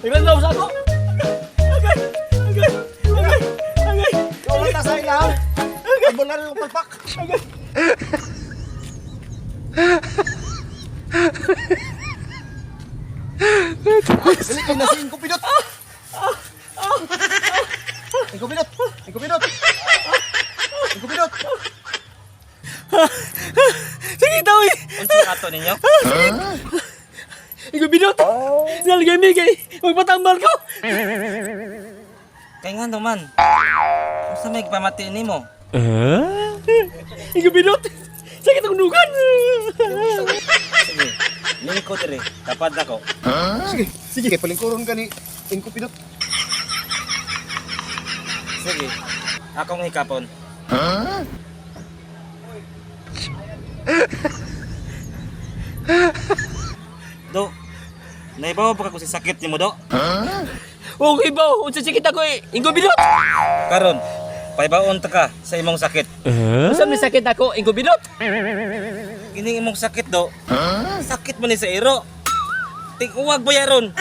Tingnan daw sa ako. Agay. Agay. Agay. Agay. Ikaw lang tasay lang. Abo na rin yung palpak. Agay. Dili kay nasi ingko pidot. Ingko pidot. Ingko pidot. Ingko pidot. Sige daw eh. Unsay ato ninyo? Ikaw binot. Nalagay mi kay magpatambal ko. Kay nga naman. Unsa may pamati nimo? Ikaw binot. Sakit ang nugan. Sige. Lingko dire. Tapad ako. Sige, sige kay palingkuron ka ni ingko pidot. Sige. Akong hikapon. Do. Naibaw pa ko sa sakit nimo do. Okay ba? Unsa sakit ako eh. Ikaw binot. Karon, paibaon ta ka sa imong sakit. Unsa may sakit ako? Ikaw binot. Kining imong sakit do. Sakit man ni sa iro. Tig-uwag bayaron.